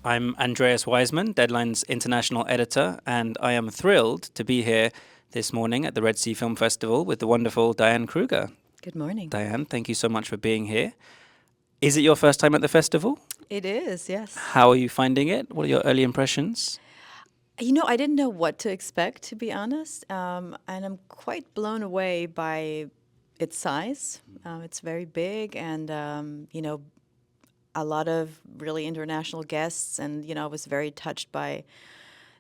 I'm Andreas Wiseman, Deadline's international editor, and I am thrilled to be here this morning at the Red Sea Film Festival with the wonderful Diane Kruger. Good morning. Diane, thank you so much for being here. Is it your first time at the festival? It is, yes. How are you finding it? What are your early impressions? I didn't know what to expect, to be honest, and I'm quite blown away by its size. It's very big, and a lot of really international guests, and I was very touched by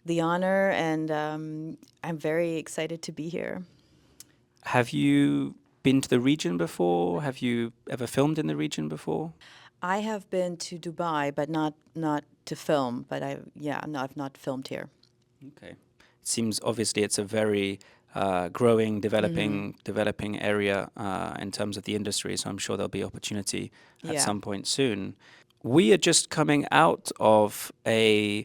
the honor, and I'm very excited to be here. Have you been to the region before? Have you ever filmed in the region before? I have been to Dubai, but not to film. But no, I've not filmed here. Okay. It seems obviously it's a very growing, Hmm. developing area in terms of the industry. So I'm sure there'll be opportunity at Yeah. some point soon. We are just coming out of a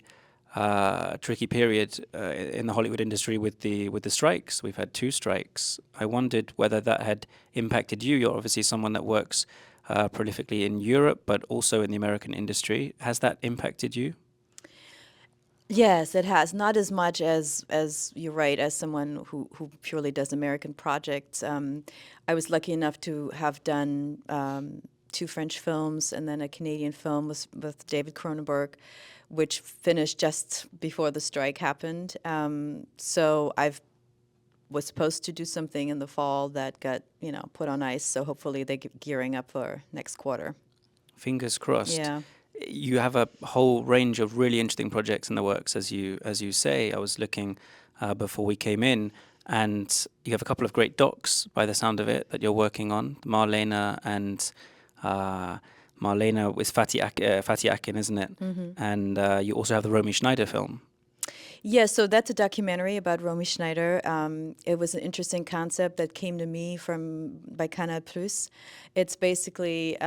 tricky period in the Hollywood industry with the strikes. We've had two strikes. I wondered whether that had impacted you. You're obviously someone that works prolifically in Europe, but also in the American industry. Has that impacted you? Yes, it has. Not as much as you're right, as someone who purely does American projects. I was lucky enough to have done two French films and then a Canadian film with David Cronenberg, which finished just before the strike happened. So I've was supposed to do something in the fall that got put on ice. So hopefully they're gearing up for next quarter. Fingers crossed. Yeah. You have a whole range of really interesting projects in the works, as you say. I was looking before we came in, and you have a couple of great docs by the sound of it that you're working on. Marlena and Marlena with Fatih Akin, isn't it? Hmm. And you also have the Romy Schneider film. Yeah, so that's a documentary about Romy Schneider. It was an interesting concept that came to me from by Canal Plus. It's basically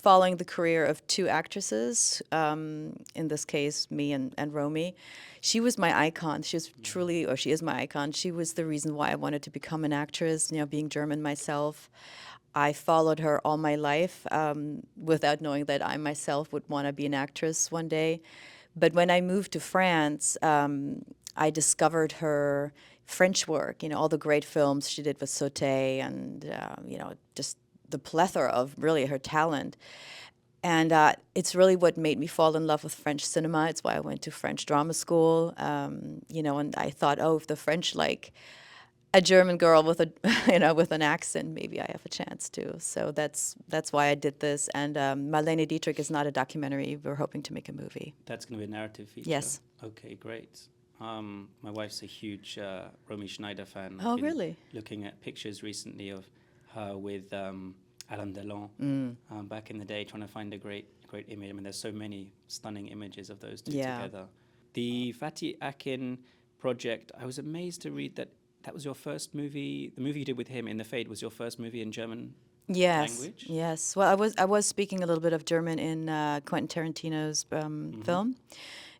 following the career of two actresses. In this case, me and Romy. She was my icon. She was truly, or she is my icon. She was the reason why I wanted to become an actress. Being German myself. I followed her all my life without knowing that I myself would want to be an actress one day. But when I moved to France, I discovered her French work, all the great films she did with Sauté and, just the plethora of really her talent. And it's really what made me fall in love with French cinema. It's why I went to French drama school, and I thought, oh, if the French like a German girl with a with an accent, maybe I have a chance too. So that's why I did this. And Marlene Dietrich is not a documentary. We're hoping to make a movie. That's going to be a narrative feature. Yes. Okay, great. My wife's a huge Romy Schneider fan. I've Oh, been really? looking at pictures recently of her with Alain Delon Mm. back in the day, trying to find a great image. I mean, there's so many stunning images of those two Yeah. together. The Fatih Akin project, I was amazed to read that that was your first movie. The movie you did with him in The Fade was your first movie in German Yes. language. Yes. Well, I was speaking a little bit of German in Quentin Tarantino's film,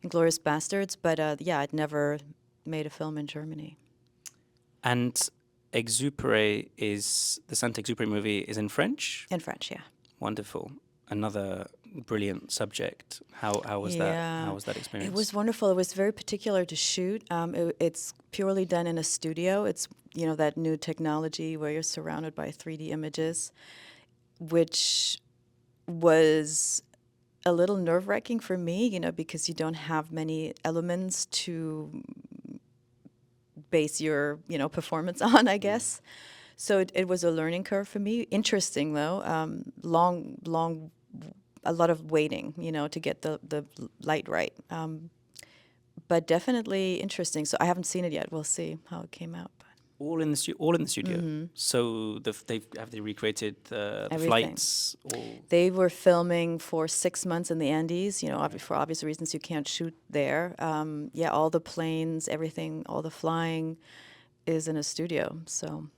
*Inglourious Bastards*, but yeah, I'd never made a film in Germany. And Exupere is the Saint-Exupéry movie is in French. In French, yeah. Wonderful. Another brilliant subject. How was that? How Yeah, was that it experience? was wonderful. It was very particular to shoot. It's purely done in a studio. It's that new technology where you're surrounded by 3D images, which was a little nerve-wracking for me, because you don't have many elements to base your performance on, I guess. So it was a learning curve for me. Interesting though, long, a lot of waiting, to get the light right. But definitely interesting. So I haven't seen it yet. We'll see how it came out. All in the studio. Hmm. So they recreated the Everything. flights. All They were filming for 6 months in the Andes. For obvious reasons, you can't shoot there. Yeah, all the planes, everything, all the flying is in a studio. So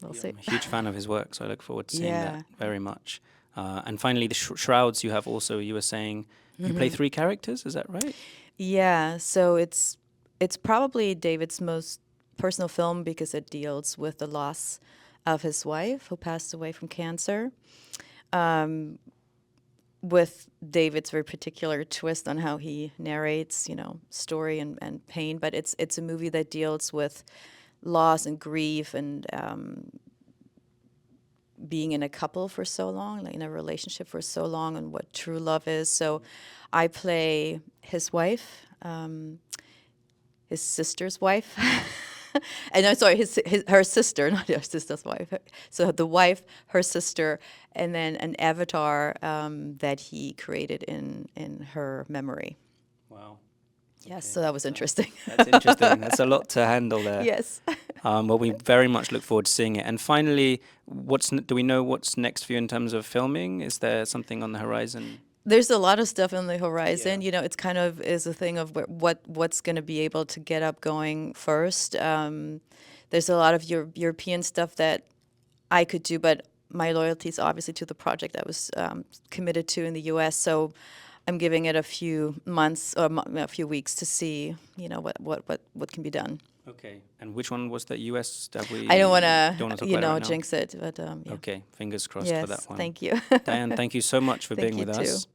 we'll Yeah, see. I'm a huge fan of his work, so I look forward to seeing that Yeah. very much. And finally, the shrouds you have also. You were saying you play three characters. Is that right? Yeah, so it's probably David's most personal film because it deals with the loss of his wife who passed away from cancer. Um, with David's very particular twist on how he narrates, story and pain. But it's a movie that deals with loss and grief and being in a couple for so long, like in a relationship for so long, and what true love is. So I play his wife, his sister's wife. And I'm sorry, her sister, not her sister's wife. So the wife, her sister, and then an avatar that he created in her memory. Wow. Yes, Okay. so that was interesting. That's interesting. That's a lot to handle there. Yes. Well, we very much look forward to seeing it. And finally, do we know what's next for you in terms of filming? Is there something on the horizon? There's a lot of stuff on the horizon. Yeah. It's kind of is a thing of what's going to be able to get up going first. There's a lot of European stuff that I could do, but my loyalty is obviously to the project I was committed to in the U.S. So I'm giving it a few months or a few weeks to see, what can be done. Okay. And which one was that US that we I don't want don't wanna to, talk about it right now? jinx it, but yeah. Okay. Fingers crossed for Yes, that one. thank you. Diane, thank you so much for Thank being you with too. us.